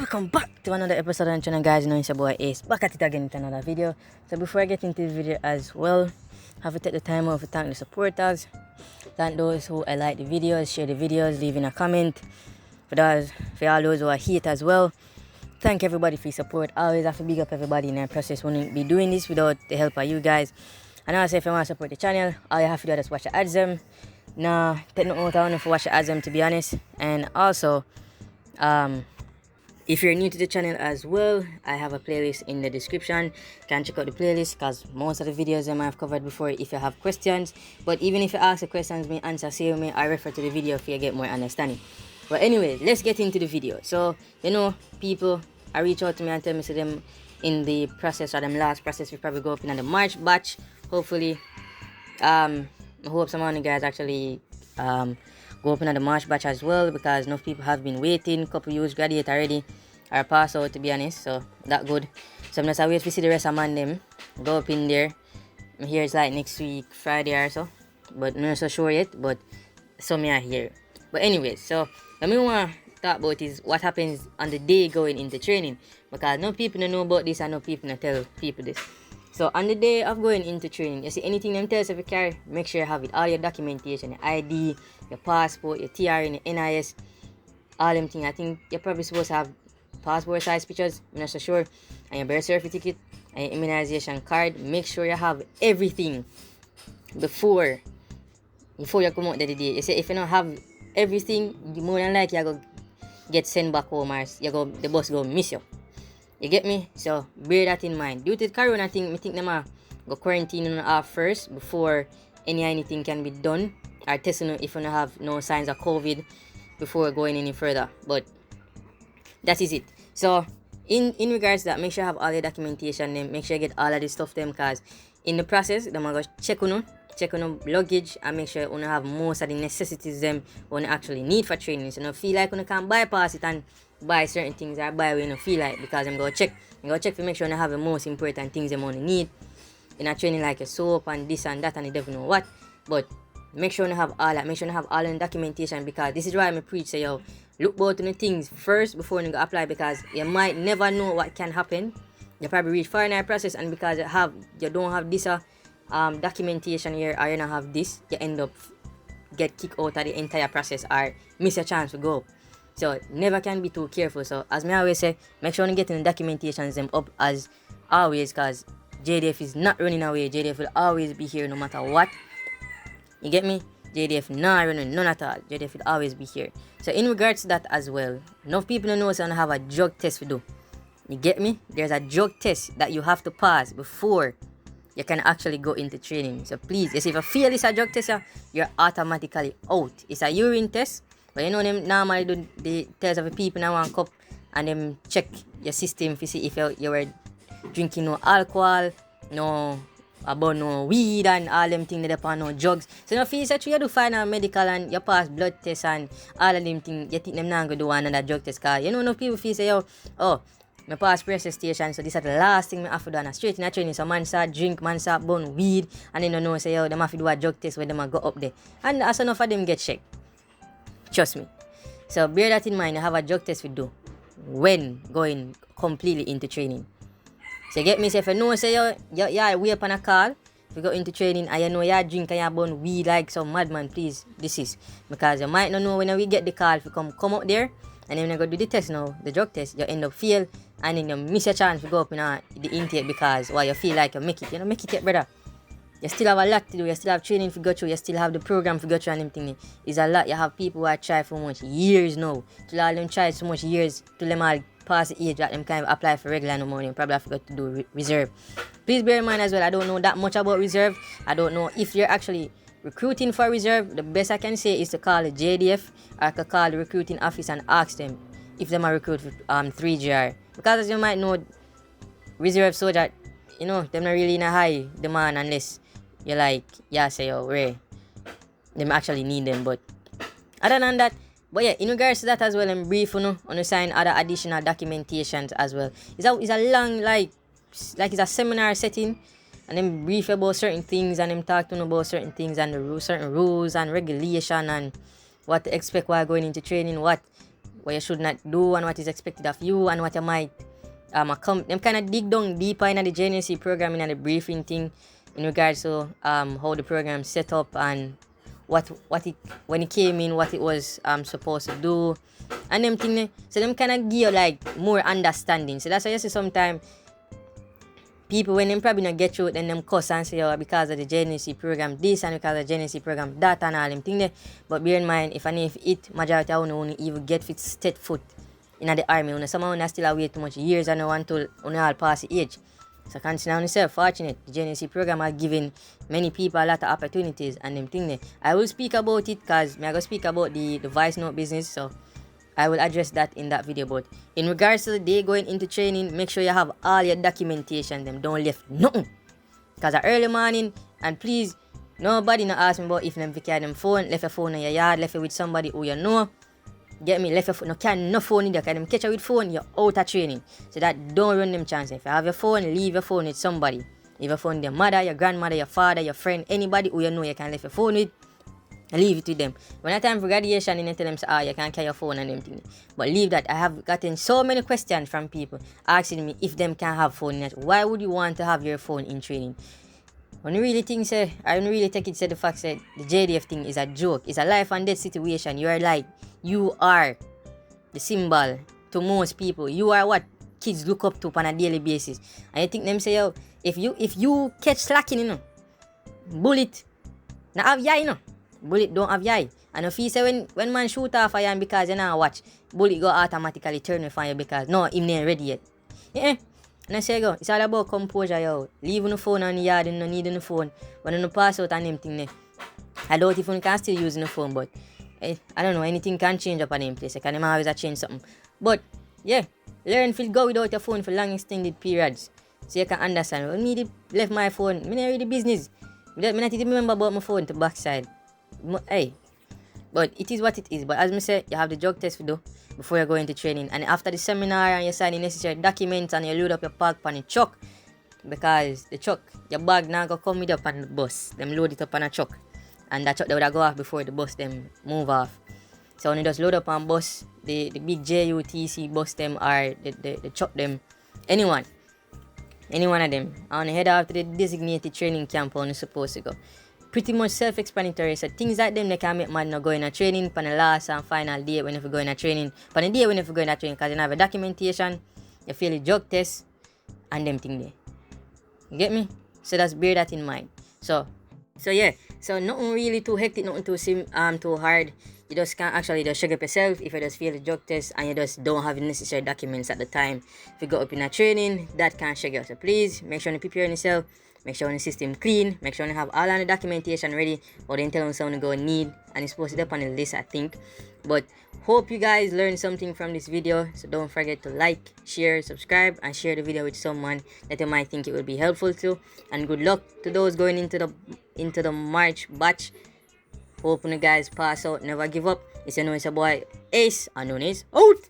Welcome back to another episode on channel, guys. You know it's your boy Ace back at it again with another video. So before I get into the video as well, have to take the time out to thank the supporters, thank those who like the videos, share the videos, leaving a comment. For all those who are here as well, thank everybody for your support. I always have to big up everybody in our process. Wouldn't be doing this without the help of you guys. And also, if you want to support the channel, all you have to do is just watch the ads. Nah, take no out on for watch the ads, to be honest. And also, if you're new to the channel as well, I have a playlist in the description. You can check out the playlist because most of the videos I have covered before if you have questions. But even if you ask the questions, me answer same me, I refer to the video if you get more understanding. But anyway, let's get into the video. So, people I reach out to me and tell me to them in the process or them last process we probably go up in the March batch. Hopefully, I hope some of you guys actually go up in the March batch as well, because enough people have been waiting. Couple years graduate already or pass out, to be honest, so that good. So I'm just wait to see the rest of them go up in there. I'm here it's like next week Friday or so, but I'm not so sure yet, but some are here. But anyway, so what I want to talk about is what happens on the day going into training, because no people don't know about this and no people don't tell people this. So on the day of going into training, you see anything them tell us if you carry, make sure you have it, all your documentation, your ID, your passport, your TR, your NIS, all them things. I think you're probably supposed to have passport size pictures, I'm not so sure, and your birth certificate and your immunization card. Make sure you have everything before you come out the day. You say if you don't have everything, you more than likely you go get sent back home or the bus go miss you. You get me? So bear that in mind. Due to the corona thing, I think them go quarantine on off first before anything can be done, or testing if you don't have no signs of COVID before going any further. But that is it. So in regards to that, make sure you have all your documentation, then make sure you get all of this stuff them, because in the process them are going to check on luggage and make sure you have most of the necessities them you actually need for training. So you don't feel like you can bypass it and buy certain things or buy what you don't feel like, because I'm going to check to make sure you have the most important things them only need in a training, like a soap and this and that and you don't know what. But make sure you have all that. Make sure you have all the documentation, because this is why I preach say yo, look both the things first before you go apply, because you might never know what can happen. You probably reach far in our process, and because you don't have this documentation here, or you don't have this, you end up get kicked out of the entire process or miss a chance to go. So never can be too careful. So as me always say, make sure you get the documentations them up as always, because JDF is not running away. JDF will always be here no matter what. You get me? JDF not running, none at all. JDF will always be here. So in regards to that as well, enough people don't know so I have a drug test to do. You get me? There's a drug test that you have to pass before you can actually go into training. So please, if you fail this a drug test, you're automatically out. It's a urine test, but you know them normally do the test of the people in one cup and them check your system to see if you were drinking no alcohol, no about no weed and all them things that upon no drugs. So no feel that you do final medical and you pass blood test and all of them things, you think them not gonna do another drug test, cause you know no people feel say yo, oh, my pass pressure station, so this is the last thing I have to do, and straight in a training. So man start drink, man start burn weed, and then you know say yo, them have to do a drug test where them go up there. And as enough of them get checked. Trust me. So bear that in mind, you have a drug test we do when going completely into training. So you get me? So if you know say you're way up on a call, if you go into training and you know you drink and you burn weed like some madman, please desist. Because you might not know when we get the call if you come out there and then when you go do the test now, the drug test, you end up fail and then you miss your chance to go up in the intake because you feel like you make it. You know, make it yet, brother. You still have a lot to do, you still have training to go through, you still have the program to go through and everything. It's a lot. You have people who have tried for much years now. To all them try so much years to them all past the age that them kind of apply for regular no more. You probably have to do reserve. Please bear in mind as well, I don't know that much about reserve. I don't know if you're actually recruiting for reserve. The best I can say is to call the JDF or to call the recruiting office and ask them if they are recruit for 3GR. Because as you might know, reserve soldier, you know, them not really in a high demand unless you say oh Ray, them actually need them. But other than that, but yeah, in regards to that as well, I'm brief on the sign other additional documentations as well. It's a long it's a seminar setting, and then brief about certain things and them talk to about certain things and the certain rules and regulation and what to expect while going into training, what what you should not do and what is expected of you and what you might them kind of dig down deeper in the JNSC program in the briefing thing in regards to how the program set up and what it when it came in, what it was supposed to do and them thing. So them kind of give you like more understanding. So that's why you see sometimes people when them probably not get through, then them cuss and say, oh, because of the JNSC program this and because of the JNSC program that and all them thing there. But bear in mind, if it majority of only even get fit step foot in the army, some of them still away too much years and want to all pass the age. So consider yourself fortunate. The JNSC program are giving many people a lot of opportunities and them thing there. I will speak about it because I go speak about the voice note business, so I will address that in that video. But in regards to the day going into training, make sure you have all your documentation. Them don't left nothing. Because early morning, and please, nobody not ask me about if them carry them phone, left your phone in your yard, left it with somebody who you know. Get me, left your phone, no carry no phone in there, because them catch you with phone, you're out of training. So that don't run them chances. If you have your phone, leave your phone with somebody. Leave your phone with your mother, your grandmother, your father, your friend, anybody who you know you can leave your phone with. Leave it with them. When I time for graduation, you tell them, you can't carry your phone and them things. But leave that. I have gotten so many questions from people asking me if them can have phone in it. Why would you want to have your phone in training? When you really think, I don't really take it, the fact that the JDF thing is a joke. It's a life and death situation. You are the symbol to most people. You are what kids look up to on a daily basis. And you think them say, yo, if you catch slacking, bullet, now have ya, bullet don't have eye. And if you say when man shoot off a you because you now watch, bullet go automatically turn off on you because no, him ain't ready yet. Yeah. And I say go, it's all about composure, yo. Leave the phone on the yard and no need the phone. When you pass out and them thing there. I doubt if you can still use the phone, but I don't know, anything can change up on them place. I can always change something. But yeah, learn to go without your phone for long extended periods. So you can understand. When me left my phone, I not read the business. I not even remember about my phone to backside. Hey, but it is what it is. But as I say, you have the drug test to do before you go into training, and after the seminar and you sign the necessary documents and you load up your bag on the truck, because the truck, your bag now go come with up on the bus. Them load it up on a truck, and that truck they would go off before the bus them move off. So when you just load up on bus, the big JUTC bus them or the truck them, any one of them, and head off to the designated training camp when you're supposed to go. Pretty much self-explanatory. So things like them they can make man not go in a training for the last and final day when you go in a training. For the day when you go in a training, because you have a documentation, you fail the drug test, and them thing there. You get me? So that's bear that in mind. So yeah. So nothing really too hectic, nothing too hard. You just can't actually just shake up yourself if you just fail the drug test and you just don't have the necessary documents at the time. If you go up in a training, that can shake you. So please make sure you prepare yourself. Make sure the system clean. Make sure you have all of the documentation ready. Or then tell them someone to go need. And it's posted up on the list, I think. But hope you guys learned something from this video. So don't forget to like, share, subscribe, and share the video with someone that you might think it will be helpful to. And good luck to those going into the March batch. Hope you guys pass out. Never give up. It's your boy Ace. And known is out.